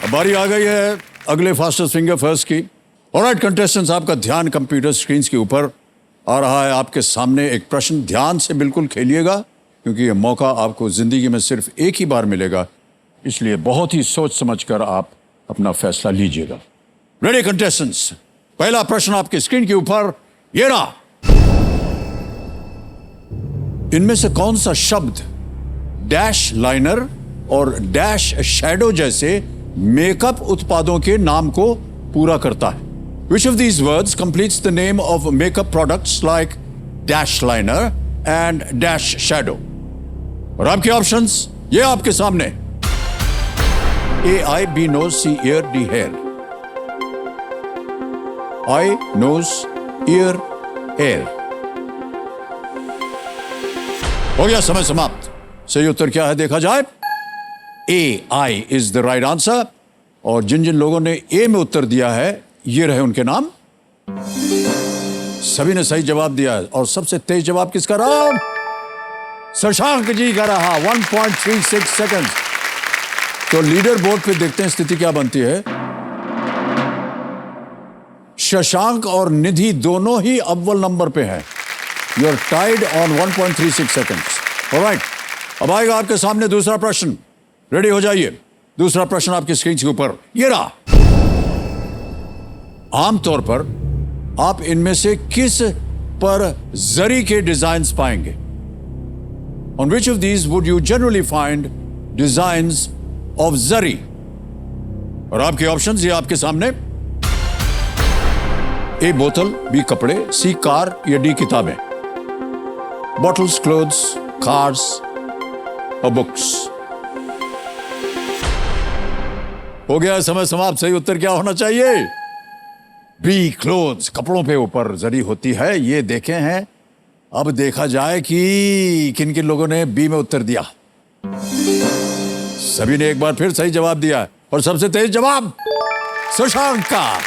अब बारी आ गई है अगले फास्टेस्ट फिंगर फर्स्ट की। ऑलराइट कंटेस्टेंट्स, आपका ध्यान कंप्यूटर स्क्रीन के ऊपर आ रहा है। आपके सामने एक प्रश्न, ध्यान से बिल्कुल खेलिएगा क्योंकि ये मौका आपको जिंदगी में सिर्फ एक ही बार मिलेगा, इसलिए बहुत ही सोच समझकर आप अपना फैसला लीजिएगा। रेडी कंटेस्टेंट्स, पहला प्रश्न आपके स्क्रीन के ऊपर ये रहा। इनमें से कौन सा शब्द डैश लाइनर और डैश शैडो जैसे मेकअप उत्पादों के नाम को पूरा करता है? Which of these words completes the name of makeup products like dash liner and dash shadow? और आपके ऑप्शंस ये आपके सामने। A, eye, B, nose, C, ear, D, hair. Eye, nose, ear, hair. हो गया समय समाप्त। सही उत्तर क्या है देखा जाए। A, eye is the right answer। और जिन जिन लोगों ने A में उत्तर दिया है ये रहे उनके नाम। सभी ने सही जवाब दिया है और सबसे तेज जवाब किसका रहा? शशांक जी का रहा। 1.36 सेकंड। तो लीडर बोर्ड पे देखते हैं स्थिति क्या बनती है। शशांक और निधि दोनों ही अव्वल नंबर पे हैं। You are tied on 1.36 seconds. Alright, अब आएगा आपके सामने दूसरा प्रश्न। रेडी हो जाइए। दूसरा प्रश्न आपकी स्क्रीन के ऊपर ये रहा। आमतौर पर आप इनमें से किस पर जरी के डिजाइन्स पाएंगे? On which of these would you generally find designs of zari? और आपके ऑप्शंस ये आपके सामने। ए बोतल, बी कपड़े, सी कार या डी किताबें। बॉटल्स, क्लोथ्स, कार्स और बुक्स। हो गया समय समाप्त। सही उत्तर क्या होना चाहिए? बी, क्लोथ्स, कपड़ों पे ऊपर जरी होती है। ये देखे हैं। अब देखा जाए कि किन किन लोगों ने बी में उत्तर दिया। सभी ने एक बार फिर सही जवाब दिया और सबसे तेज जवाब शशांक का,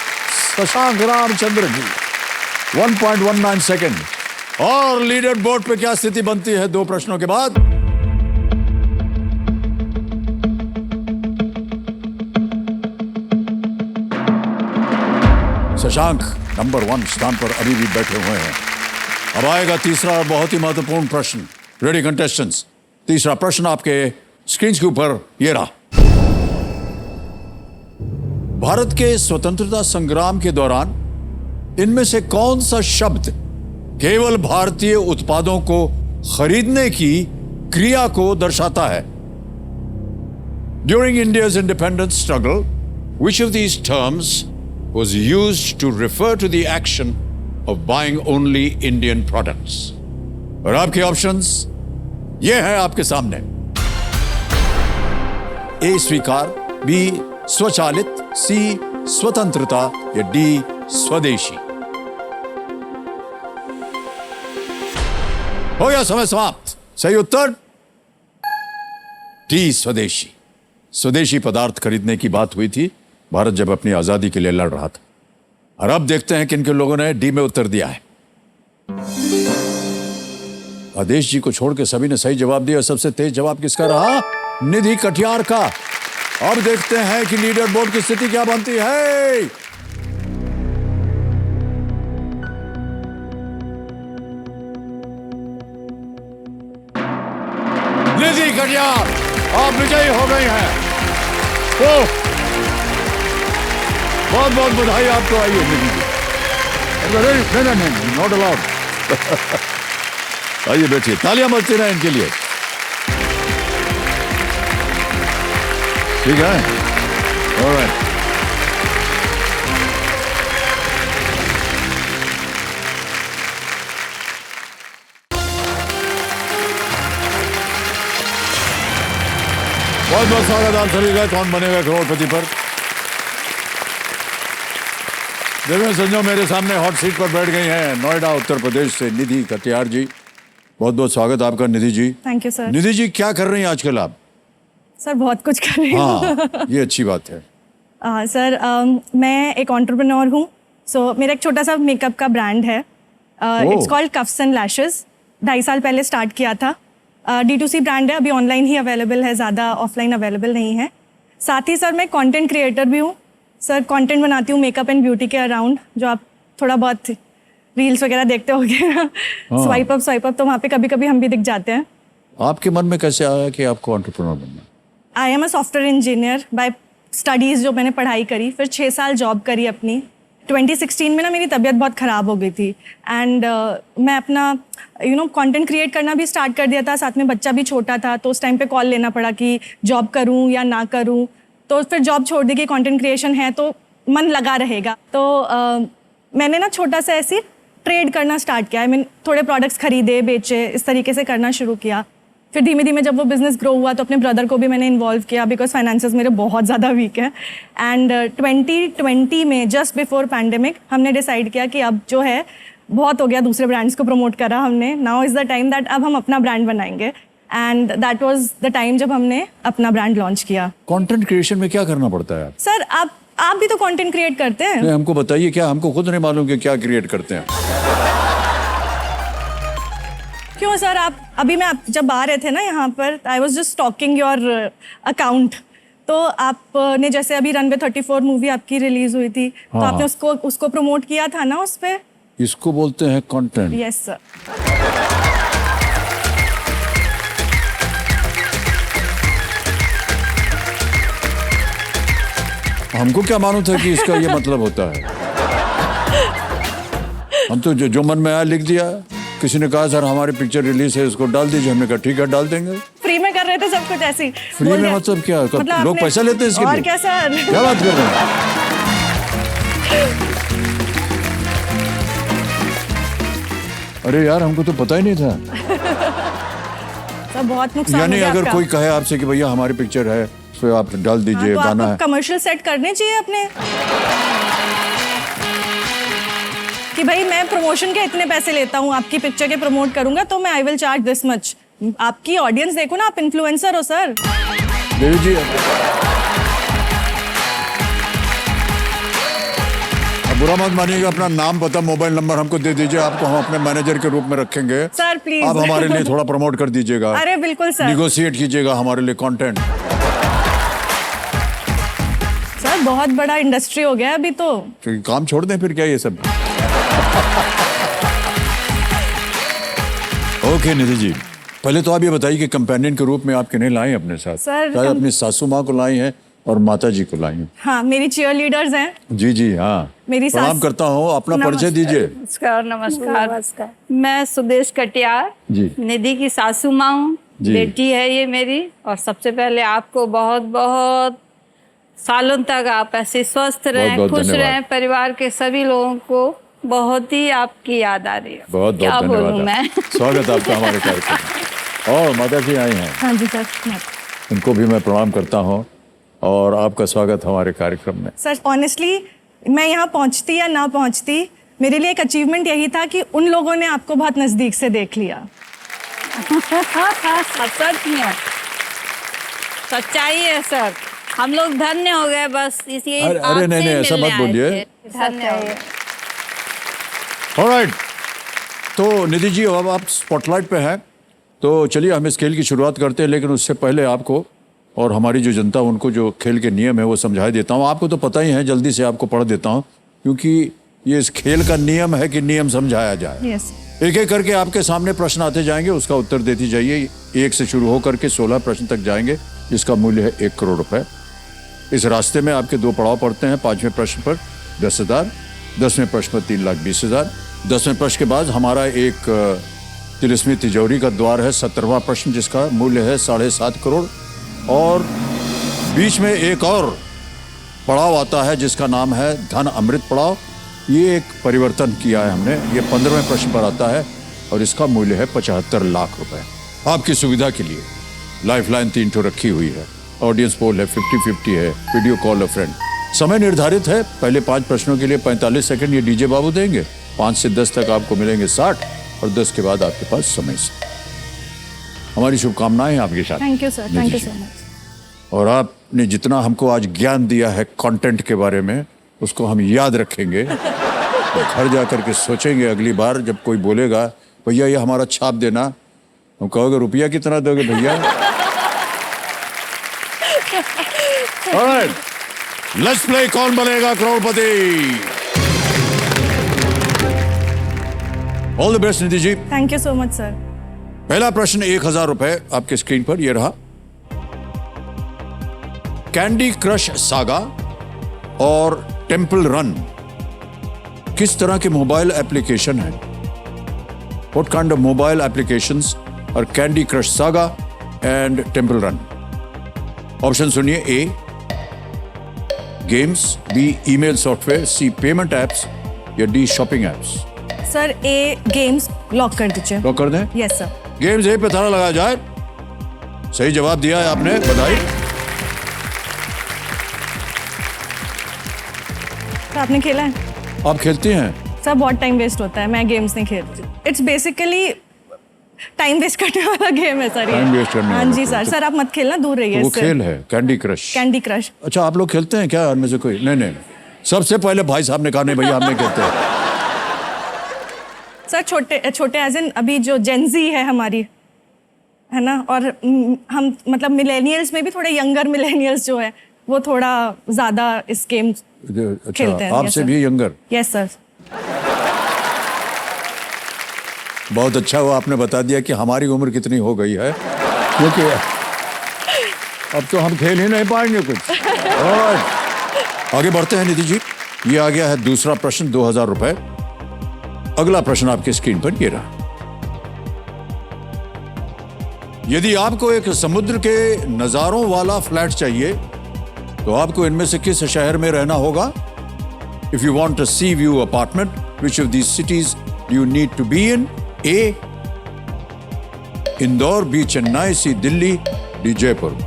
शशांक रामचंद्र जी। 1.19 सेकंड। और लीडर बोर्ड पे क्या स्थिति बनती है दो प्रश्नों के बाद? शशांक नंबर 1 स्थान पर अभी भी बैठे हुए हैं। अब आएगा तीसरा और बहुत ही महत्वपूर्ण प्रश्न। रेडी कंटेस्टेंट्स, तीसरा प्रश्न आपके स्क्रीन के ऊपर ये रहा। भारत के स्वतंत्रता संग्राम के दौरान इनमें से कौन सा शब्द केवल भारतीय उत्पादों को खरीदने की क्रिया को दर्शाता है? During India's independence struggle, which of these terms was used to refer to the action of buying only Indian products? और आपके ऑप्शंस ये हैं आपके सामने। ए स्वीकार, बी स्वचालित, सी स्वतंत्रता या डी स्वदेशी। हो गया समय समाप्त। सही उत्तर डी स्वदेशी। स्वदेशी पदार्थ खरीदने की बात हुई थी भारत जब अपनी आजादी के लिए लड़ रहा था। और अब देखते हैं किन किन लोगों ने डी में उत्तर दिया है। आदेश जी को छोड़ के सभी ने सही जवाब दिया। सबसे तेज जवाब किसका रहा? निधि कटियार का। अब देखते हैं कि लीडर बोर्ड की स्थिति क्या बनती है। निधि कटियार आप विजयी हो गई हैं। बहुत बहुत बधाई आपको। आइए नहीं, नॉट अलाउड। आइए बैठिए, तालियां बजती रहें इनके लिए। ठीक है, ऑलराइट। बहुत बहुत स्वागत आप सभी का कौन बनेगा करोड़पति पर। देवेंद्र संजो मेरे सामने हॉट सीट पर बैठ गई हैं, नोएडा उत्तर प्रदेश से निधि कटियार जी। बहुत बहुत स्वागत आपका Nidhi ji. Thank you sir. Nidhi ji क्या कर रही हैं आजकल आप? सर बहुत कुछ कर रही हूँ। हाँ, ये अच्छी बात है। सर मैं एक एंटरप्रेन्योर हूँ। सो मेरा एक छोटा सा मेकअप का ब्रांड है। It's called coughs and lashes. 2.5 साल पहले स्टार्ट किया था। D2C ब्रांड है, अभी ऑनलाइन ही अवेलेबल है, ज़्यादा ऑफलाइन अवेलेबल नहीं है। साथ ही सर मैं कंटेंट क्रिएटर भी हूँ सर। कंटेंट बनाती हूँ मेकअप एंड ब्यूटी के अराउंड, जो आप थोड़ा बहुत रील्स वगैरह देखते होगे ना, स्वाइप अप, तो वहाँ पे कभी कभी हम भी दिख जाते हैं। आपके मन में कैसे आया कि आपको एंटरप्रेन्योर बनना? I am a software engineer by studies, जो मैंने पढ़ाई करी, फिर 6 साल जॉब करी अपनी। 2016 में ना मेरी तबीयत बहुत ख़राब हो गई थी एंड मैं अपना कंटेंट क्रिएट करना भी स्टार्ट कर दिया था, साथ में बच्चा भी छोटा था, तो उस टाइम पे कॉल लेना पड़ा कि जॉब करूं या ना करूं। तो फिर जॉब छोड़ दी कि कंटेंट क्रिएशन है तो मन लगा रहेगा। तो मैंने ना छोटा सा ऐसे ट्रेड करना स्टार्ट किया। थोड़े प्रोडक्ट्स खरीदे, बेचे, इस तरीके से करना शुरू किया। फिर धीमे धीमे जब वो बिज़नेस ग्रो हुआ तो अपने ब्रदर को भी मैंने इन्वॉल्व किया, बिकॉज फाइनेंसेस मेरे बहुत ज़्यादा वीक है। एंड 2020 में जस्ट बिफोर पैंडेमिक हमने डिसाइड किया कि अब जो है बहुत हो गया, दूसरे ब्रांड्स को प्रमोट करा हमने, now is the time that अब हम अपना ब्रांड बनाएंगे। And that was the time जब हमने अपना ब्रांड लॉन्च किया। कंटेंट क्रिएशन में क्या करना पड़ता है? सर आप भी तो कंटेंट क्रिएट करते हैं। नहीं, हमको बताइए, क्या हमको खुद नहीं मालूम कि क्या क्रिएट करते हैं? क्यों सर, अभी जब आ रहे थे ना यहाँ पर, I was just talking your account. तो आपने जैसे अभी रनवे 34 मूवी आपकी रिलीज हुई थी, तो आपने उसको प्रमोट किया था ना उस पे। इसको बोलते हैं कंटेंट। Yes sir. हमको क्या मालूम था कि इसका ये मतलब होता है। हम तो जो मन में आया लिख दिया। किसी ने कहा सर हमारी पिक्चर रिलीज है, इसको डाल दीजिए। हमने कहा ठीक है, डाल देंगे। फ्री में कर रहे थे सब कुछ ऐसे ही। फ्री में मतलब क्या? मतलब लोग पैसा लेते हैं इसके लिए? और क्या सर, क्या बात कर रहे हैं? अरे यार, हमको तो पता ही नहीं था। सब बहुत नुकसान यानी हो गया अगर आपका। कोई कहे आपसे कि भैया हमारी पिक्चर है, तो आप डाल दीजिए, तो गाना आपको है। कमर्शियल सेट करने चाहिए अपने, कि भाई मैं प्रमोशन के इतने पैसे लेता हूँ, आपकी पिक्चर के प्रमोट करूंगा तो मैं I will charge this much. आपकी ऑडियंस देखो ना, आप इन्फ्लुएंसर हो सर। देवी जी, अब बुरा मत मानिएगा, अपना नाम पता मोबाइल नंबर हमको दे दीजिए, आपको हम अपने मैनेजर के रूप में रखेंगे। सर प्लीज, आप हमारे लिए थोड़ा प्रमोट कर दीजिएगा। अरे बिल्कुल सर, निगोशिएट कीजिएगा हमारे लिए कंटेंट। सर बहुत बड़ा इंडस्ट्री हो गया अभी तो। काम छोड़ दें फिर, क्या ये सब? ओके निधि जी, पहले तो आप ये बताइए कि कंपेनियन के रूप में आप किन्हें लाए अपने साथ? सर, शायद अपनी सासू माँ को लाई हैं और माता जी को लाई हैं। हाँ, मेरी चीयर लीडर्स हैं। जी जी, हाँ, मेरी प्रणाम करता हूँ। अपना परिचय दीजिए। नमस्कार। मैं सुदेश कटियार जी, निधि की सासू माँ हूँ, जी। बेटी है ये मेरी। और सबसे पहले आपको बहुत बहुत सालों तक आप ऐसे स्वस्थ रहें, बहुत खुश धन्यवाद। रहें। परिवार के सभी लोगों को बहुत ही आपकी याद आ रही है। बहुत क्या बहुत बोलूं धन्यवाद। मैं। स्वागत आपका हमारे कार्यक्रम में। और माता जी आई हैं, हाँ जी सर। उनको भी मैं प्रणाम करता हूँ और आपका स्वागत हमारे कार्यक्रम में। सर ऑनेस्टली मैं यहाँ पहुँचती या ना पहुँचती, मेरे लिए एक अचीवमेंट यही था कि उन लोगों ने आपको बहुत नज़दीक से देख लिया। सच में सच्चाई है सर, हम लोग धन्य हो गए बस इसी। अरे नहीं, ऐसा मत बोलिए। धन्य हो गए। ऑलराइट, तो निधि जी अब आप स्पॉटलाइट पे हैं, तो चलिए हम इस खेल की शुरुआत करते हैं। लेकिन उससे पहले आपको और हमारी जो जनता, उनको जो खेल के नियम है वो समझा देता हूँ। आपको तो पता ही है, जल्दी से आपको पढ़ देता हूँ, क्योंकि ये इस खेल का नियम है कि नियम समझाया जाए। यस। एक एक करके आपके सामने प्रश्न आते जाएंगे, उसका उत्तर देती जाइए। 1 से शुरू होकर के 16 प्रश्न तक जाएंगे, जिसका मूल्य है 1 करोड़ रुपए। इस रास्ते में आपके 2 पड़ाव पड़ते हैं। 5वें प्रश्न पर 10,000, 10वें प्रश्न पर 3,20,000। 10वें प्रश्न के बाद हमारा एक तिलिस्मी तिजोरी का द्वार है, 17वां प्रश्न, जिसका मूल्य है 7.5 करोड़। और बीच में एक और पड़ाव आता है जिसका नाम है धन अमृत पड़ाव। ये एक परिवर्तन किया है हमने, ये 15वें प्रश्न पर आता है और इसका मूल्य है 75 लाख रुपए। आपकी सुविधा के लिए लाइफलाइन 3 ठो रखी हुई है। ऑडियंस पोल है, 50-50 है, वीडियो कॉल अ फ्रेंड। समय निर्धारित है, पहले 5 प्रश्नों के लिए 45 सेकंड ये डीजे बाबू देंगे। 5 से 10 तक आपको मिलेंगे 60 और 10 के बाद आपके पास समय से। हमारी शुभकामनाएं हैं आपके साथ। Thank you sir, thank you so much. और आपने जितना हमको आज ज्ञान दिया है कंटेंट के बारे में, उसको हम याद रखेंगे। तो घर जाकर के सोचेंगे अगली बार जब कोई बोलेगा भैया ये हमारा छाप देना, हम कहोगे रुपया कितना दोगे भैया? Alright, let's play Kaun Banega Crorepati. All the best Nidhi ji. Thank you so much sir. पहला प्रश्न 1000 रुपए आपके स्क्रीन पर ये रहा। कैंडी क्रश सागा और टेंपल रन किस तरह के मोबाइल एप्लीकेशन है? What kind of mobile applications are Candy Crush Saga and Temple Run? Option सुनिए। A games, B email software, C payment apps या D shopping apps. Sir A games lock कर दीजिए। Lock कर दें? Yes sir. Games ए पे ताला लगाया जाए। सही जवाब दिया है आपने, बधाई। तो आपने खेला है? आप खेलती हैं? सर बहुत टाइम वेस्ट होता है, मैं गेम्स नहीं खेलती। इट्स बेसिकली टाइम वेस्ट करने वाला गेम है सर ये। टाइम वेस्ट करने हाँ वाला जी गेम। सर। सर आप मत खेलना, दूर रहिए वो इससे। खेल है कैंडी क्रश। Candy crush. अच्छा, आप लोग खेलते हैं क्या उनमें से कोई? नहीं नहीं, सबसे पहले भाई साहब ने कहा नहीं भैया हम नहीं खेलते। सर छोटे छोटे एज इन अभी जो जेनजी है हमारी, है ना, और हम मतलब मिलेनियल्स में भी थोड़े यंगर मिलेनियल्स जो है वो थोड़ा ज्यादा इस गेम खेलते हैं। अच्छा, आपसे भी यंगर? Yes sir. बहुत अच्छा हुआ आपने बता दिया कि हमारी उम्र कितनी हो गई है, क्योंकि अब तो हम खेल ही नहीं पाएंगे कुछ। और आगे बढ़ते हैं निधि जी। ये आ गया है दूसरा प्रश्न, 2000 रुपए। अगला प्रश्न आपके स्क्रीन पर ये रहा। यदि आपको एक समुद्र के नजारों वाला फ्लैट चाहिए तो आपको इनमें से किस शहर में रहना होगा? If you want a sea view apartment, which of these cities you need to be in? A Indore, B Chennai, C Delhi, D Jaipur.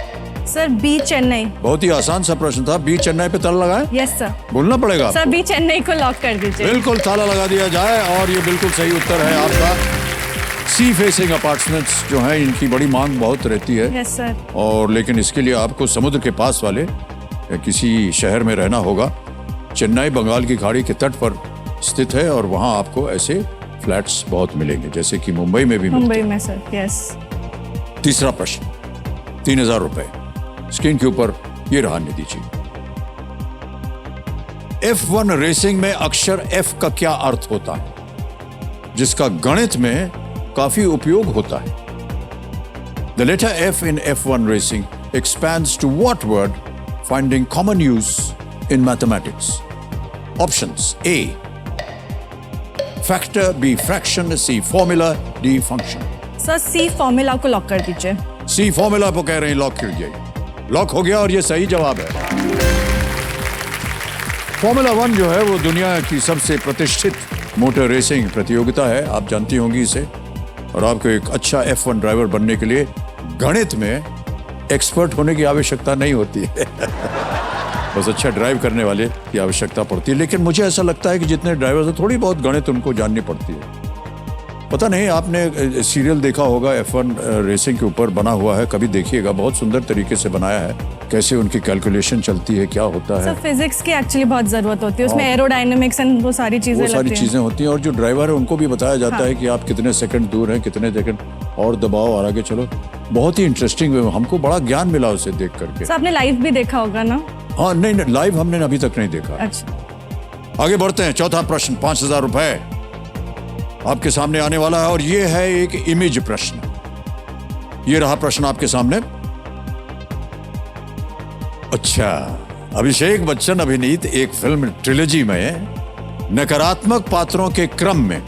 Sir B Chennai. बहुत ही आसान सा प्रश्न था। बी चेन्नई पे ताला लगाए? Yes sir. बोलना पड़ेगा सर बी चेन्नई को लॉक कर दीजिए। बिल्कुल ताला लगा दिया जाए और ये बिल्कुल सही उत्तर है आपका। सी फेसिंग अपार्टमेंट्स जो हैं इनकी बड़ी मांग बहुत रहती है। Yes sir. और लेकिन इसके लिए आपको समुद्र के पास वाले किसी शहर में रहना होगा। चेन्नई बंगाल की खाड़ी के तट पर स्थित है और वहां आपको ऐसे फ्लैट्स बहुत मिलेंगे, जैसे कि मुंबई में भी मिलते मुंबई हैं। में सर। यस। तीसरा प्रश्न, 3000 रुपए स्क्रीन के ऊपर ये रहा निधि जी। F1 रेसिंग में अक्षर F का क्या अर्थ होता है, जिसका गणित में काफी उपयोग होता है? The letter F in F1 racing expands to what word, finding common use in mathematics? Options: A factor, B fraction, C formula, D function। Sir C formula को लॉक कर दीजिए। सी फॉर्मूला को कह रहे हैं लॉक कर दिया। लॉक हो गया और ये सही जवाब है। फॉर्मूला 1 जो है वो दुनिया की सबसे प्रतिष्ठित मोटर रेसिंग प्रतियोगिता है, आप जानती होंगी इसे। और आपको एक अच्छा F1 ड्राइवर बनने के लिए गणित में एक्सपर्ट होने की आवश्यकता नहीं होती है। बस अच्छा ड्राइव करने वाले की आवश्यकता पड़ती है। लेकिन मुझे ऐसा लगता है कि जितने ड्राइवर्स हैं थोड़ी बहुत गणित उनको जाननी पड़ती है। पता नहीं, आपने सीरियल देखा होगा F1 रेसिंग के ऊपर बना हुआ है, कभी देखिएगा। बहुत सुंदर तरीके से बनाया है, कैसे उनकी कैलकुलेशन चलती है, क्या होता है। सर फिजिक्स की एक्चुअली बहुत जरूरत होती है उसमें, एरोडायनेमिक्स एंड वो सारी चीजें वो सारी लगती हैं। चीजें होती हैं। और जो ड्राइवर है उनको भी बताया जाता है कि आप कितने सेकंड दूर हैं, कितने सेकंड और दबाओ और आगे चलो। बहुत ही इंटरेस्टिंग, हमको बड़ा ज्ञान मिला उसे देख करके। सर आपने लाइव भी देखा होगा ना? हाँ नहीं, लाइव हमने अभी तक नहीं देखा। अच्छा। आगे बढ़ते हैं। चौथा प्रश्न, 5000 रुपए आपके सामने आने वाला है और ये है एक इमेज प्रश्न। ये रहा प्रश्न आपके सामने। अच्छा, अभिषेक बच्चन अभिनीत एक फिल्म ट्रिलॉजी में नकारात्मक पात्रों के क्रम में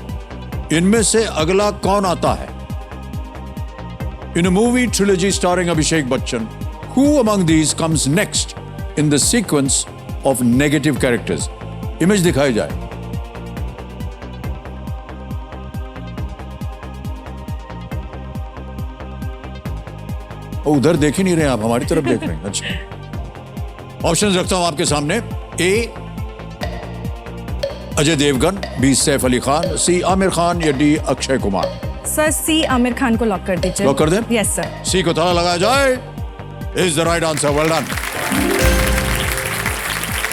इनमें से अगला कौन आता है? In a movie trilogy starring Abhishek Bachchan, who among these comes next in the sequence of negative characters? Image दिखाई जाए। उधर देख ही नहीं रहे आप, हमारी तरफ देख रहे हैं। अच्छा, ऑप्शंस रखता हूं आपके सामने। ए अजय देवगन, बी सैफ अली खान, सी आमिर खान या डी अक्षय कुमार। सर सी आमिर खान को लॉक कर दीजिए। लॉक कर दें? Yes sir. सी को ताला लगाया जाए। Is the right answer, well done.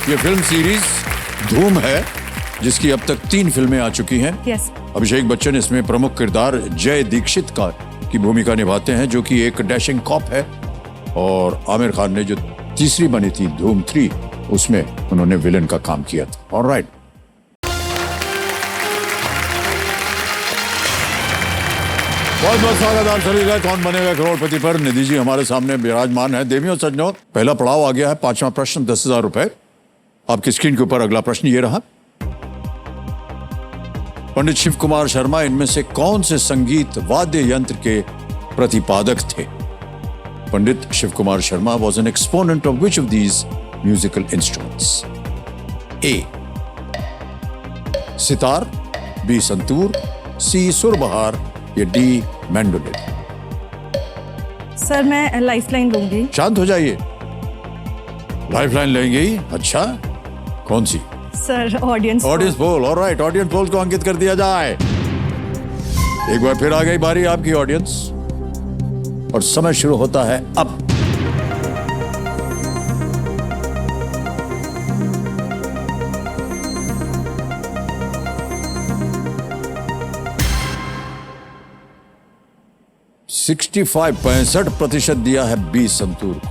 ये फिल्म सीरीज धूम है, जिसकी अब तक 3 फिल्में आ चुकी हैं। यस। अभिषेक बच्चन इसमें प्रमुख किरदार जय दीक्षित की भूमिका निभाते हैं, जो कि एक डैशिंग कॉप है। और आमिर खान ने जो तीसरी बनी थी धूम 3, उसमें उन्होंने विलन का काम किया था। ऑलराइट, बहुत बहुत स्वागत आप सभी का कौन बनेगा करोड़पति पर। निधि जी हमारे सामने विराजमान है। देवियों सज्जनों, पहला पड़ाव आ गया है, 5वां प्रश्न 10,000 रुपए आपकी स्क्रीन के ऊपर। अगला प्रश्न ये रहा, पंडित शिव कुमार शर्मा इनमें से कौन से संगीत वाद्य यंत्र के प्रतिपादक थे? Pandit Shiv Kumar Sharma was an exponent of which of these musical instruments? A sitar, B santoor, C surbahar या डी मैंडोलिन? सर मैं लाइफलाइन लूंगी। शांत हो जाइए, लाइफलाइन लेंगे? अच्छा, कौन सी? Sir audience poll. All right, audience poll को अंकित कर दिया जाए। एक बार फिर आ गई बारी आपकी ऑडियंस, और समय शुरू होता है अब। %65 दिया है बी संतूर को।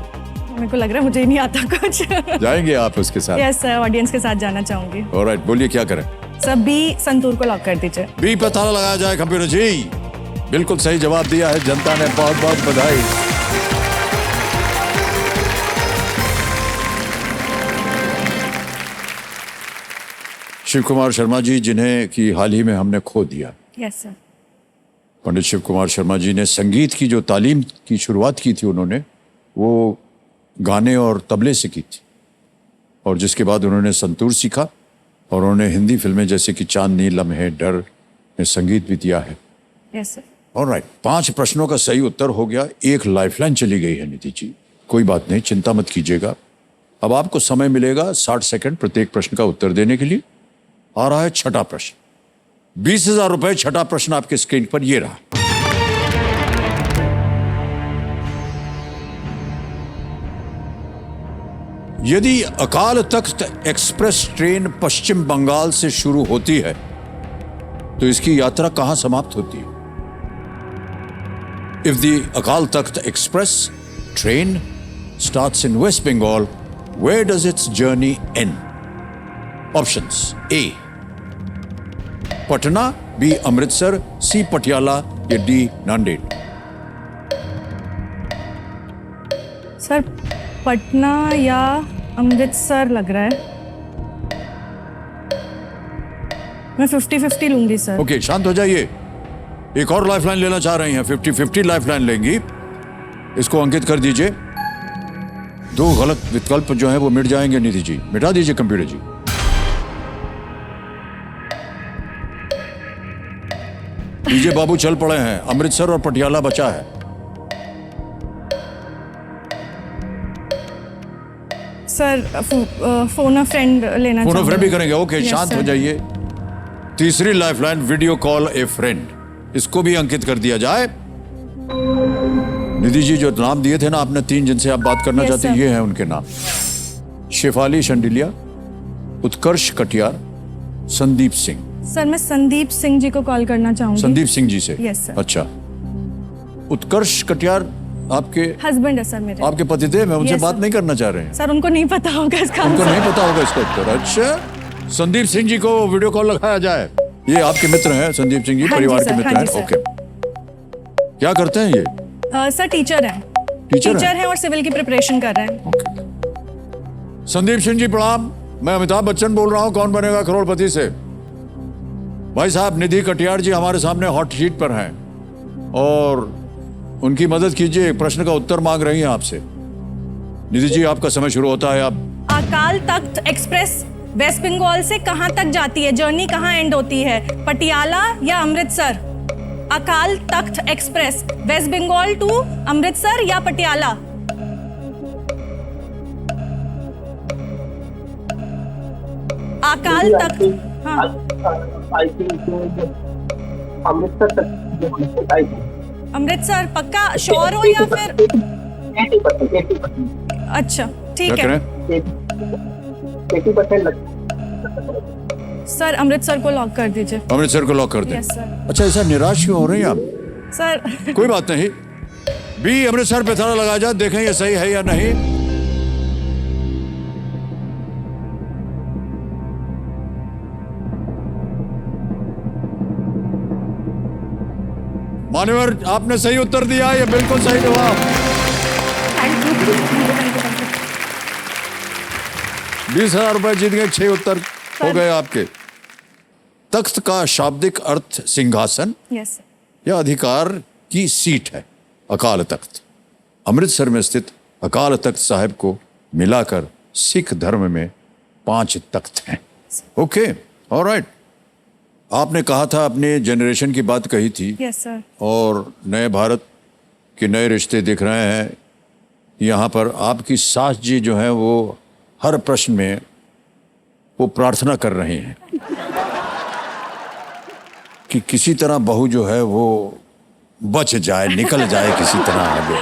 मेरे को लग रहा है मुझे ही नहीं आता कुछ। जाएंगे आप उसके साथ? यस सर, ऑडियंस के साथ जाना चाहूंगी। ऑलराइट, बोलिए क्या करें? सर बी संतूर को लॉक कर दीजिए। बी पे ताला लगाया जाए कंप्यूटर जी। बिल्कुल सही जवाब दिया है, जनता ने बहुत बहुत बधाई। शिव कुमार शर्मा जी, जिन्हें कि हाल ही में हमने खो दिया। Yes sir. पंडित शिव कुमार शर्मा जी ने संगीत की जो तालीम की शुरुआत की थी उन्होंने, वो गाने और तबले से की थी, और जिसके बाद उन्होंने संतूर सीखा, और उन्होंने हिंदी फिल्में जैसे कि चांदनी, लम्हे, डर में संगीत भी दिया है। Yes sir. ऑलराइट, 5 प्रश्नों का सही उत्तर हो गया। एक लाइफलाइन चली गई है निधि जी, कोई बात नहीं, चिंता मत कीजिएगा। अब आपको समय मिलेगा 60 सेकंड प्रत्येक प्रश्न का उत्तर देने के लिए। आ रहा है छठा प्रश्न, 20,000 रुपए। छठा प्रश्न आपके स्क्रीन पर ये रहा, यदि अकाल तख्त एक्सप्रेस ट्रेन पश्चिम बंगाल से शुरू होती है तो इसकी यात्रा कहां समाप्त होती है? If the Akal Takht express train starts in West Bengal, where does its journey end? Options, A Patna, B Amritsar, C Patiala या डी नांदेड़? सर पटना या अमृतसर लग रहा है। मैं 50-50 लूंगी सर। ओके, शांत हो जाइए। एक और लाइफलाइन लेना चाह रही हैं, 50-50 लाइफलाइन लेंगी। इसको अंकित कर दीजिए। 2 गलत विकल्प जो हैं वो मिट जाएंगे निधि जी, मिटा दीजिए कंप्यूटर जी। डीजे बाबू चल पड़े हैं, अमृतसर और पटियाला बचा है। सर फोन अ फ्रेंड लेना फोन अ चाहूंगी। फ्रेंड भी करेंगे? ओके, Yes, शांत हो sir. जाइए। तीसरी लाइफलाइन, वीडियो कॉल ए फ्रेंड, इसको भी अंकित कर दिया जाए। निधि जी, जो नाम दिए थे ना आपने 3 जिनसे आप बात करना Yes, चाहते हैं, sir. ये हैं उनके नाम, शेफाली शंडिलिया, उत्कर्ष कटियार, संदीप सिंह। सर मैं संदीप सिंह जी को कॉल करना चाहूंगी। संदीप सिंह जी से? Yes, sir. अच्छा, उत्कर्ष कटियार आपके हस्बैंड है सर मेरे। आपके पतिदेव हैं, उनसे Yes, बात sir. नहीं करना चाह रहे हैं? सर उनको नहीं पता होगा इसका उनको आंसर। नहीं पता होगा इसका उत्तर। अच्छा, संदीप सिंह जी को वीडियो कॉल लगाया जाए। ये आपके मित्र हैं संदीप सिंह जी, हाँ जी परिवार के सर, मित्र हाँ हैं। जी सर। ओके, क्या करते हैं ये? सर टीचर हैं। टीचर हैं? हैं और सिविल की प्रिपरेशन कर रहे हैं। संदीप सिंह जी प्रणाम, मैं अमिताभ बच्चन बोल रहा हूं, कौन बनेगा करोड़पति से। भाई साहब, निधि कटियार जी हमारे सामने हॉट शीट पर हैं और उनकी मदद कीजिए, एक प्रश्न का उत्तर मांग रही हैं आपसे। निधि जी, आपका समय शुरू होता है अब। अकाल तख्त एक्सप्रेस वेस्ट बंगाल से कहां तक जाती है? जर्नी कहां एंड होती है? पटियाला या अमृतसर? अकाल तख्त एक्सप्रेस वेस्ट बंगाल टू अमृतसर या पटियाला? अकाल तख्त, हाँ आई थिंक अमृतसर तक। आई थिंक अमृतसर पक्का श्योर हो या फिर? 80%। अच्छा ठीक क्या है करें? 80% लगता सर, अमृतसर को लॉक कर दीजिए। अमृतसर को लॉक कर दें। Yes sir. अच्छा, ऐसा निराश क्यों हो रही हैं आप? सर कोई बात नहीं, बी अमृतसर पे ताला लगाया जाए, देखें ये सही है या नहीं। मान्यवर आपने सही उत्तर दिया, ये बिल्कुल सही जवाब। Thank you. 20,000 रुपए जीत गए, 6 उत्तर हो गए आपके। तख्त का शाब्दिक अर्थ सिंहासन यस या अधिकार की सीट है। अकाल तख्त अमृतसर में स्थित अकाल तख्त साहिब को मिलाकर सिख धर्म में 5 तख्त हैं। Okay, alright. आपने कहा था, अपने जनरेशन की बात कही थी, यस सर। और नए भारत के नए रिश्ते दिख रहे हैं। यहाँ पर आपकी सास जी जो हैं वो हर प्रश्न में वो प्रार्थना कर रही हैं कि किसी तरह बहू जो है वो बच जाए, निकल जाए किसी तरह आगे।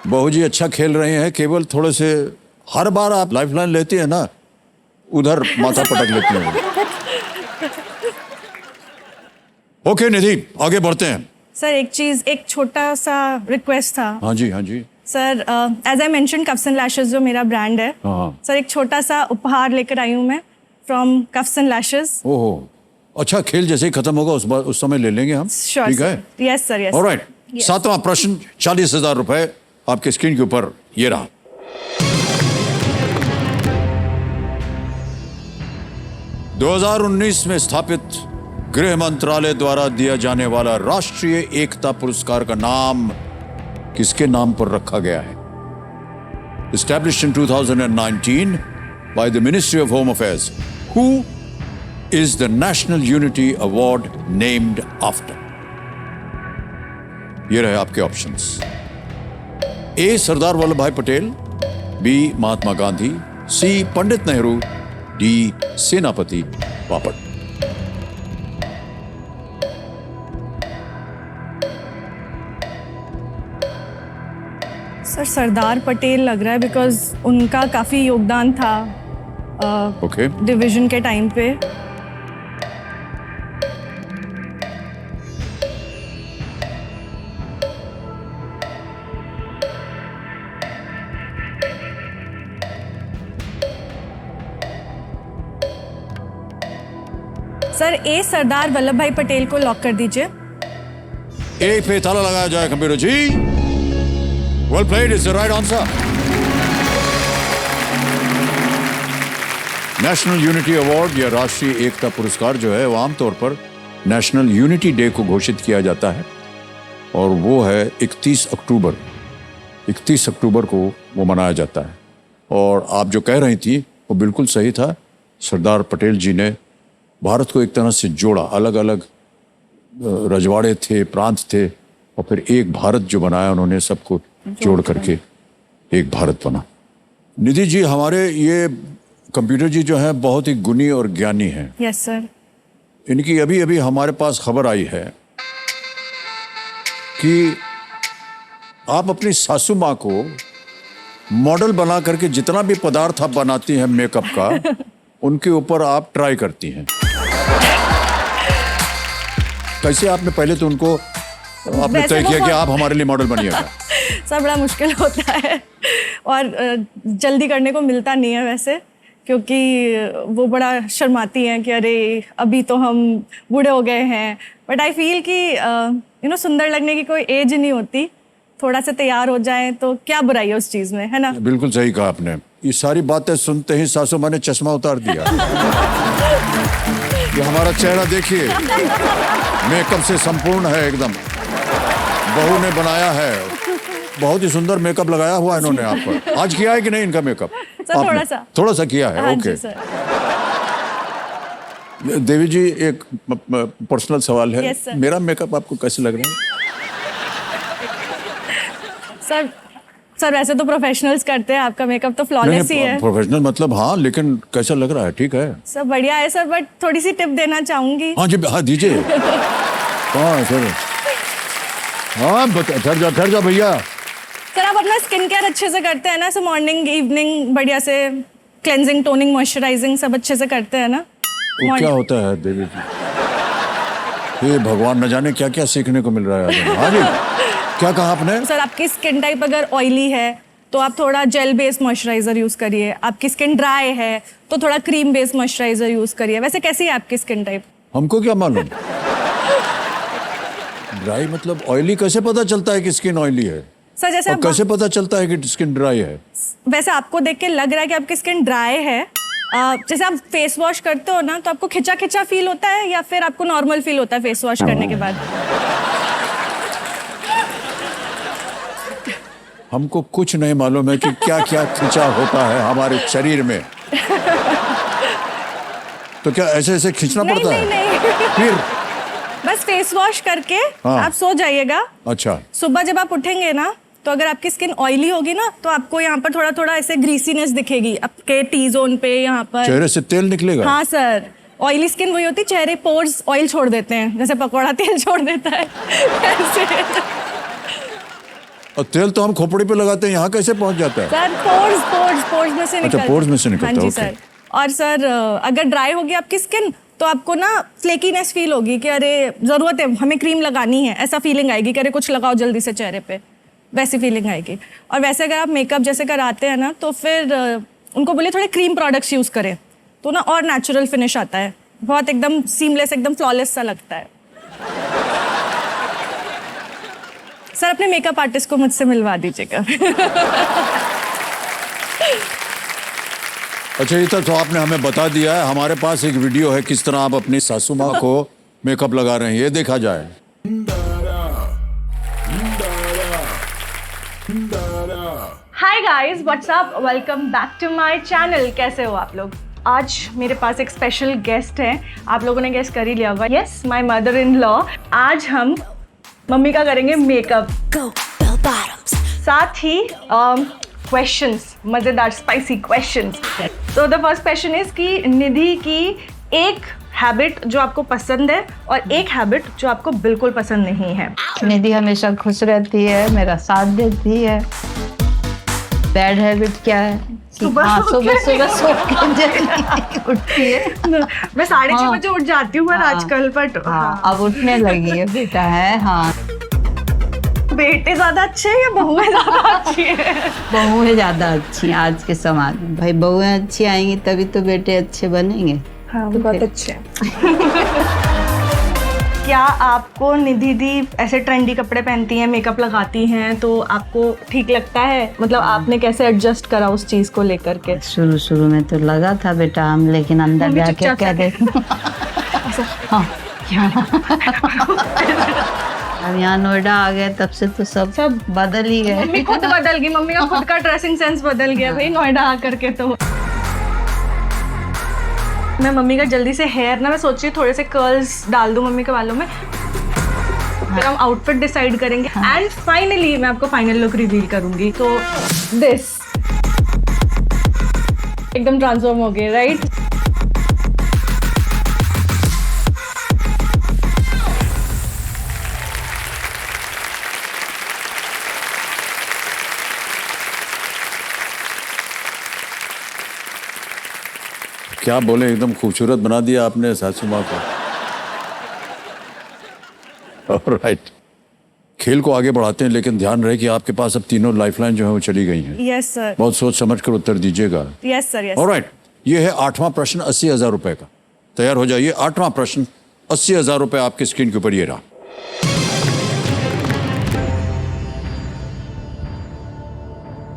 बहू जी अच्छा खेल रहे हैं, केवल थोड़े से हर बार आप लाइफलाइन लेते हैं ना, उधर माथा पटक लेते हैं। ओके निधि, आगे बढ़ते हैं। सर एक छोटा सा रिक्वेस्ट था। हाँ जी, हाँ जी। Sir as I mention cuffs and lashes जो मेरा ब्रांड है, हाँ। सर एक छोटा सा उपहार लेकर आई हूँ मैं फ्रॉम कफ्स एंड लैशेस। ओहो, अच्छा, खेल जैसे ही खत्म होगा उस समय ले लेंगे हम। श्योर ठीक है। Yes sir, yes. ऑलराइट, 7वां प्रश्न, 40,000 रुपए आपके स्क्रीन के ऊपर ये रहा। दो 2019 में स्थापित गृह मंत्रालय द्वारा दिया जाने वाला राष्ट्रीय एकता पुरस्कार का नाम किसके नाम पर रखा गया है? Established in 2019 by the Ministry of Home Affairs, who is the National Unity Award named after? ये रहे आपके ऑप्शंस। ए सरदार वल्लभ भाई पटेल, बी महात्मा गांधी, सी पंडित नेहरू, डी सेनापति बापट। सर सरदार पटेल लग रहा है, बिकॉज उनका काफी योगदान था ओके, डिवीजन के टाइम पे। सर ए सरदार वल्लभ भाई पटेल को लॉक कर दीजिए। ए पे ताला लगाया जाए computer ji. Well played, is the right answer. National unity award या राष्ट्रीय एकता पुरस्कार जो है वो आमतौर पर नेशनल यूनिटी डे को घोषित किया जाता है, और वो है 31 अक्टूबर। 31 अक्टूबर को वो मनाया जाता है। और आप जो कह रही थी वो बिल्कुल सही था। सरदार पटेल जी ने भारत को एक तरह से जोड़ा, अलग अलग रजवाड़े थे, प्रांत थे, और फिर एक भारत जो बनाया उन्होंने, सबको जोड़ करके एक भारत बना। निधि जी, हमारे ये कंप्यूटर जी जो है बहुत ही गुणी और ज्ञानी हैं। Yes sir. इनकी अभी अभी हमारे पास खबर आई है कि आप अपनी सासू माँ को मॉडल बना करके जितना भी पदार्थ आप बनाती हैं मेकअप का, उनके ऊपर आप ट्राई करती हैं। कैसे? आपने पहले तो उनको आपने तय किया कि आप हमारे लिए मॉडल बनिएगा। सब बड़ा मुश्किल होता है और जल्दी करने को मिलता नहीं है वैसे, क्योंकि वो बड़ा शर्माती हैं कि अरे अभी तो हम बूढ़े हो गए हैं। बट आई फील कि सुंदर लगने की कोई एज नहीं होती। थोड़ा सा तैयार हो जाए तो क्या बुराई है उस चीज़ में, है ना? बिल्कुल सही कहा आपने। ये सारी बातें सुनते ही सासू माँ ने चश्मा उतार दिया। ये हमारा चेहरा देखिए, मेकअप से संपूर्ण है एकदम। बहू ने बनाया है, बहुत ही सुंदर मेकअप लगाया हुआ इन्होंने आप पर। आज किया है कि नहीं इनका मेकअप? सर थोड़ा सा किया है। हाँ ओके जी, सर। देवी जी, एक पर्सनल सवाल है। Yes, sir. मेरा मेकअप आपको कैसे लग रहा है? सर वैसे तो प्रोफेशनल्स करते हैं, आपका मेकअप तो फ्लॉलेस ही है। प्रोफेशनल मतलब, हाँ, लेकिन कैसा लग रहा है? ठीक है सर, बढ़िया है सर, बट थोड़ी सी टिप देना चाहूंगी। हाँ जी, हाँ दीजिए। हाँ सर, हाँ ठहर जा भैया। सर आप अपना स्किन केयर अच्छे से करते हैं ना? सर मॉर्निंग इवनिंग बढ़िया से क्लेंजिंग, टोनिंग, मॉइस्चराइजिंग सब अच्छे से करते हैं ना? वो क्या होता है देवी जी? हे भगवान, न जाने क्या क्या सीखने को मिल रहा है। हाँ जी, क्या कहा आपने? सर आपकी स्किन टाइप अगर ऑयली है तो आप थोड़ा जेल बेस्ड मॉइस्चराइजर यूज करिए। आपकी स्किन ड्राई है तो थोड़ा क्रीम बेस्ड मॉइस्चराइजर यूज करिए। वैसे कैसी है आपकी स्किन टाइप? हमको क्या मालूम? ड्राई मतलब ऑयली कैसे पता चलता है कि स्किन ऑयली है? सर जैसे और आप कैसे पता चलता है कि स्किन ड्राई है? वैसे आपको देख के लग रहा है कि आपकी स्किन ड्राई है। जैसे आप फेस वॉश करते हो ना, तो आपको खिंचा खिंचा फील होता है या फिर आपको नॉर्मल फील होता है फेस वॉश करने के बाद? हमको कुछ नहीं मालूम है कि क्या क्या खिंचा होता है हमारे शरीर में। तो क्या ऐसे ऐसे खींचना नहीं पड़ता नहीं है? नहीं फिर बस फेस वॉश करके हाँ। आप सो जाइएगा। अच्छा, सुबह जब आप उठेंगे ना, तो अगर आपकी स्किन ऑयली होगी ना, तो आपको यहाँ पर थोड़ा थोड़ा ऐसे ग्रीसीनेस दिखेगी आपके टी जोन पे, यहाँ पर। चेहरे से तेल निकलेगा? हाँ सर, ऑयली स्किन वही होती है, चेहरे पोर्स ऑयल छोड़ देते हैं, जैसे पकौड़ा तेल छोड़ देता है ऐसे। और तेल तो हम खोपड़ी पे लगाते हैं, यहाँ कैसे पहुंच जाता है? सर पोर्स में से निकलता है। पोर्स में से निकलता है, हाँ जी ओके। सर। और सर अगर ड्राई होगी आपकी स्किन, तो आपको ना फ्लेकीनेस फील होगी कि अरे जरूरत है, हमें क्रीम लगानी है, ऐसा फीलिंग आएगी कि अरे कुछ लगाओ जल्दी से चेहरे पे, वैसी फीलिंग आएगी। और वैसे अगर आप मेकअप जैसे कराते हैं ना, तो फिर उनको बोलिए थोड़े क्रीम प्रोडक्ट्स यूज़ करें, तो ना और नेचुरल फिनिश आता है, बहुत एकदम सीमलेस, एकदम फ्लॉलेस सा लगता है। सर अपने मेकअप आर्टिस्ट को मुझसे मिलवा दीजिएगा। अच्छा, ये तो आपने हमें बता दिया है। हमारे पास एक वीडियो है किस तरह आप अपनी सासू माँ को मेकअप लगा रहे हैं, ये देखा जाए। Hi guys, what's up, welcome back to my channel. कैसे हो आप लोग? आज मेरे पास एक स्पेशल गेस्ट है, आप लोगों ने गेस कर ही लिया होगा। Yes, my mother in law. आज हम मम्मी का करेंगे मेकअप, साथ ही क्वेश्चंस, मज़ेदार स्पाइसी क्वेश्चंस। तो द फर्स्ट क्वेश्चन इज कि निधि की एक हैबिट जो आपको पसंद है और एक हैबिट जो आपको बिल्कुल पसंद नहीं है। निधि हमेशा खुश रहती है, मेरा साथ देती है। बैड हैबिट क्या है कि सुबह हाँ, सो सुबह के- सो के जल्दी उठती है। मैं 6:30 हाँ। बजे उठ जाती हूँ हाँ। आजकल, बट हाँ, अब उठने लगी है बेटा है। हाँ, बेटे ज्यादा अच्छे हैं या बहुएं ज्यादा अच्छी है? बहुएं ज्यादा अच्छी हैं आज के समाज में। भाई बहुएं अच्छी आएंगी तभी तो बेटे अच्छे बनेंगे। हाँ, बहुत अच्छे हैं। क्या आपको निधि दी ऐसे ट्रेंडी कपड़े पहनती हैं, मेकअप लगाती हैं, तो आपको ठीक लगता है? मतलब आपने कैसे एडजस्ट करा उस चीज को लेकर के? शुरू शुरू में तो लगा था बेटा हम, लेकिन अंदर मम्मी जाके चुपचाप कह दे हाँ, अब यहाँ नोएडा आ गए तब से तो सब बदल ही गए। मम्मी खुद बदल गई, मम्मी का खुद का ड्रेसिंग सेंस बदल गया भाई नोएडा आकर के। तो मैं मम्मी का जल्दी से हेयर ना, मैं सोच रही हूँ थोड़े से कर्ल्स डाल दूँ मम्मी के बालों में, फिर हम आउटफिट डिसाइड करेंगे एंड फाइनली मैं आपको फाइनल लुक रिवील करूंगी। तो दिस एकदम ट्रांसफॉर्म हो गए, राइट? क्या बोले, एकदम खूबसूरत बना दिया आपने सासू माँ को। ऑलराइट, खेल को आगे बढ़ाते हैं, लेकिन ध्यान रहे कि आपके पास अब तीनों लाइफलाइन जो है वो चली गई हैं। यस सर, बहुत सोच समझ कर उत्तर दीजिएगा। Yes sir, yes. ऑलराइट, ये है 8वां प्रश्न 80,000 रुपए का। तैयार हो जाइए। 8वां प्रश्न 80,000 रुपए आपकी स्क्रीन के ऊपर ये रहा।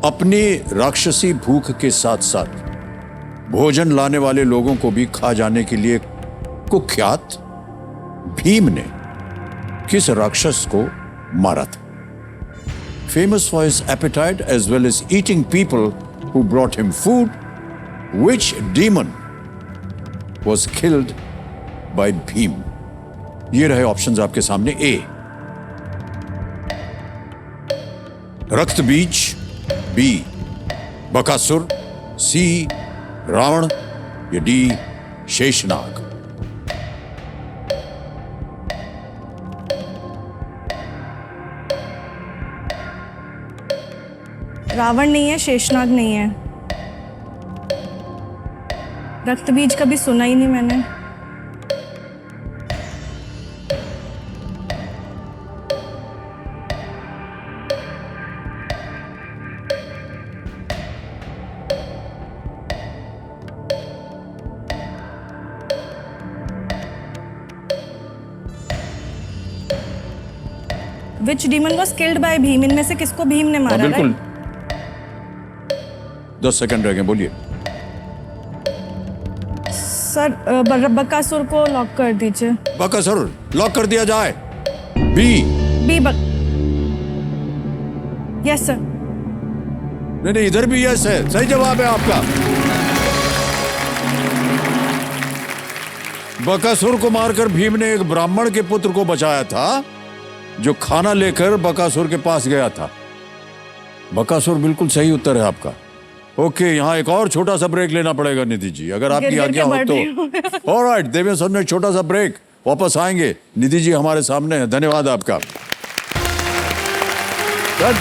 अपनी राक्षसी भूख के साथ साथ भोजन लाने वाले लोगों को भी खा जाने के लिए कुख्यात भीम ने किस राक्षस को मारा था? Famous for his appetite as well as eating people who brought him food, which demon was killed by Bhim? ये रहे ऑप्शंस आपके सामने। ए रक्त बीज, बी बकासुर, सी रावण या डी शेषनाग। रावण नहीं है, शेषनाग नहीं है, रक्त बीज कभी सुना ही नहीं मैंने। Which demon was killed by Bhim, इनमें से किसको भीम ने हाँ, मारा? बिल्कुल। right? 10 सेकंड रह गए, बोलिए। सर बकासुर को लॉक कर दीजिए। बकासुर लॉक कर दिया जाए। बी। B yes sir. नहीं नहीं, इधर भी यस है, सही जवाब है आपका। बकासुर को मारकर भीम ने एक ब्राह्मण के पुत्र को बचाया था, जो खाना लेकर बकासुर के पास गया था। बकासुर बिल्कुल सही उत्तर है आपका। ओके, यहाँ एक और छोटा सा ब्रेक लेना पड़ेगा निधि जी, अगर आपकी गिर-गिर आज्ञा के हो बढ़ रही तो। ऑलराइट, देवेंद्र सर ने छोटा सा ब्रेक, वापस आएंगे। निधि जी हमारे सामने है, धन्यवाद आपका।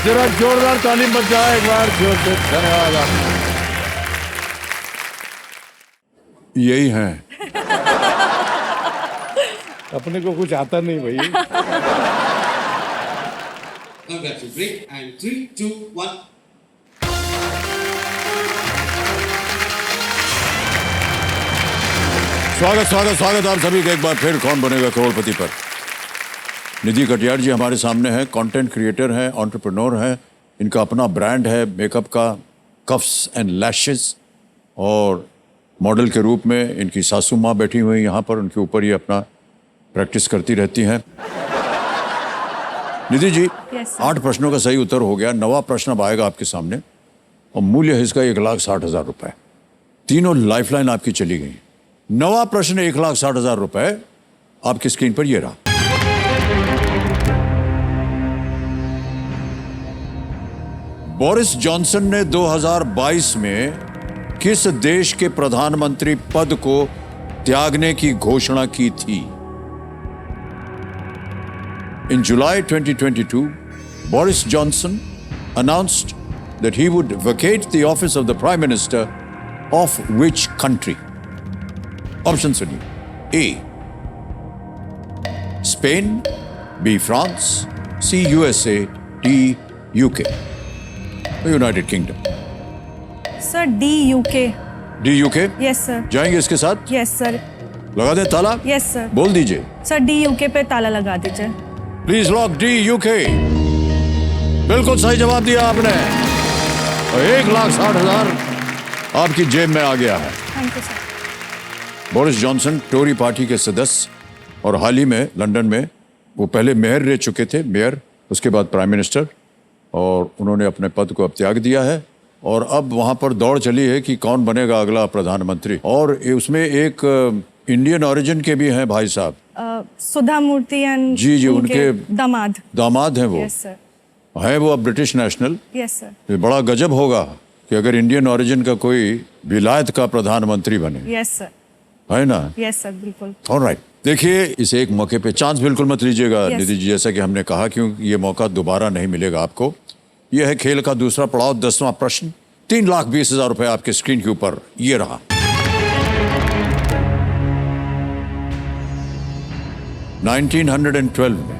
जरा जोरदार तालीम बच जाए एक बार, जोर से धन्यवाद आपका। यही है, अपने को कुछ आता नहीं भाई। Now we have to break and 3, 2, 1. स्वागत स्वागत स्वागत आप सभी का एक बार फिर कौन बनेगा करोड़पति पर। निधि कटियार जी हमारे सामने हैं, कंटेंट क्रिएटर हैं, एंटरप्रेन्योर हैं। इनका अपना ब्रांड है मेकअप का, कफ्स एंड लैशेस, और मॉडल के रूप में इनकी सासू माँ बैठी हुई यहाँ पर, उनके ऊपर ये अपना प्रैक्टिस करती रहती हैं। Nidhi ji, Yes, sir. 8 प्रश्नों का सही उत्तर हो गया। 9वां प्रश्न अब आएगा आपके सामने और मूल्य है इसका 1,60,000 रुपए। तीनों लाइफलाइन आपकी चली गई। 9वां प्रश्न 1,60,000 रुपए आपकी स्क्रीन पर ये रहा। बोरिस जॉनसन ने 2022 में किस देश के प्रधानमंत्री पद को त्यागने की घोषणा की थी? In July 2022, Boris Johnson announced that he would vacate the office of the Prime Minister of which country? Option सुनिए। A. Spain, B. France, C. USA, D. UK. United Kingdom. Sir D UK. D. UK? Yes sir. जाएंगे इसके साथ? Yes sir. लगा दें ताला? Yes sir. बोल दीजिए। Sir D UK पे ताला लगा दीजिए। Please lock D. UK। बिल्कुल सही जवाब दिया आपने, और 1,60,000 आपकी जेब में आ गया है। Thank you sir. Boris Johnson Tory party के सदस्य, और हाल ही में लंदन में वो पहले मेयर रह चुके थे, मेयर, उसके बाद प्राइम मिनिस्टर, और उन्होंने अपने पद को अब त्याग दिया है। और अब वहाँ पर दौड़ चली है कि कौन बनेगा अगला प्रधानमंत्री, और उसमें एक इंडियन ओरिजिन के भी हैं भाई साहब। सुधा मूर्ति एंड जी, उनके दामाद हैं वो। Yes sir. है वो अब ब्रिटिश नेशनल। Yes sir. ये बड़ा गजब होगा कि अगर इंडियन ओरिजिन का कोई विलायत का प्रधानमंत्री बने, यस सर। है ना? यस सर, बिल्कुल। ऑलराइट, देखिए इस एक मौके पे चांस बिल्कुल मत लीजिएगा Yes. निधि जी, जैसा कि हमने कहा, क्योंकि ये मौका दोबारा नहीं मिलेगा आपको। यह है खेल का दूसरा पड़ाव, 10वां प्रश्न। 3,20,000 रुपए आपके स्क्रीन के ऊपर ये रहा। (1912) में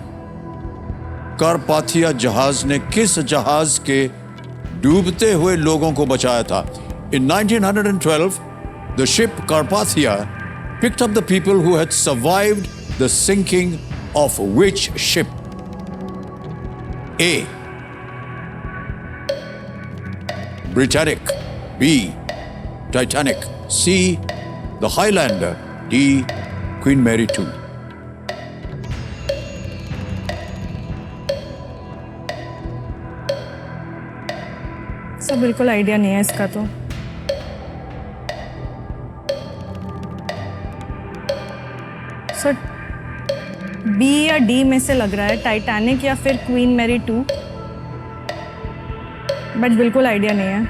कारपाथिया जहाज ने किस जहाज के डूबते हुए लोगों को बचाया था? In 1912, the ship Carpathia picked up the people who had survived the sinking of which ship? A. Britannic, B. Titanic, C. The Highlander, D. Queen Mary II. Sir बिल्कुल आइडिया नहीं है इसका तो। सर बी या D में से लग रहा है, टाइटैनिक या फिर क्वीन मैरी 2, बट बिल्कुल आइडिया नहीं है।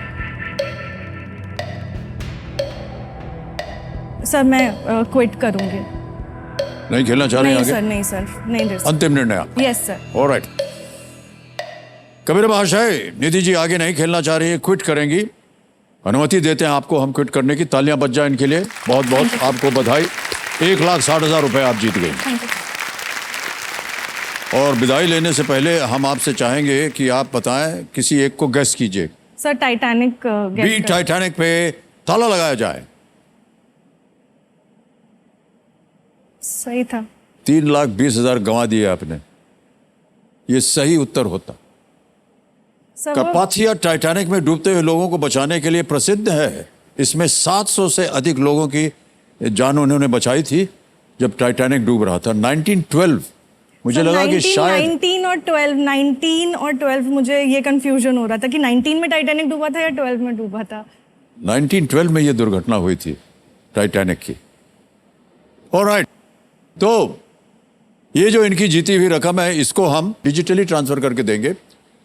सर मैं क्विट करूंगी। नहीं खेलना चाह रहे हैं नहीं आगे? सर, नहीं सर, नहीं दे सकते। अंतिम निर्णय आपका? Yes sir. ऑलराइट, कबीर महाशय, निधि जी आगे नहीं खेलना चाह रही है, क्विट करेंगी। अनुमति देते हैं आपको हम क्विट करने की। तालियां बज जाए इनके लिए। बहुत बहुत आपको बधाई। 1,60,000 रुपए आप जीत गए। Thank you. और विदाई लेने से पहले हम आपसे चाहेंगे कि आप बताएं, किसी एक को गेस कीजिए। सर टाइटैनिक बी टाइटैनिक पे ताला लगाया जाए। सही था। 3,20,000 गंवा दिए आपने। ये सही उत्तर होता। सर वो कार्पाथिया टाइटैनिक में डूबते हुए लोगों को बचाने के लिए प्रसिद्ध है। इसमें 700 से अधिक लोगों की जान उन्होंने बचाई थी जब टाइटैनिक डूब रहा था 1912। मुझे लगा कि शायद 19 और 12 मुझे ये कंफ्यूजन हो रहा था कि 19 में टाइटैनिक डूबा था या 12 में डूबा था। 1912 में ये दुर्घटना हुई थी टाइटैनिक की। ऑलराइट, तो ये जो इनकी जीती हुई रकम है इसको हम डिजिटली ट्रांसफर करके देंगे,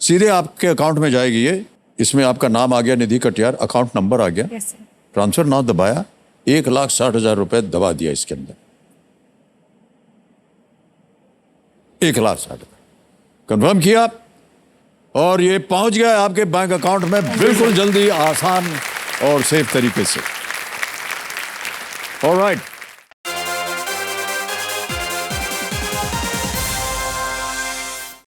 सीधे आपके अकाउंट में जाएगी। ये इसमें आपका नाम आ गया, निधि कटियार, अकाउंट नंबर आ गया, यस सर। ट्रांसफर नाउ दबाया, 1,60,000 रुपए दबा दिया इसके अंदर। 1,60,000 कंफर्म किया और ये पहुंच गया आपके बैंक अकाउंट में बिल्कुल जल्दी, आसान और सेफ तरीके से। ऑलराइट,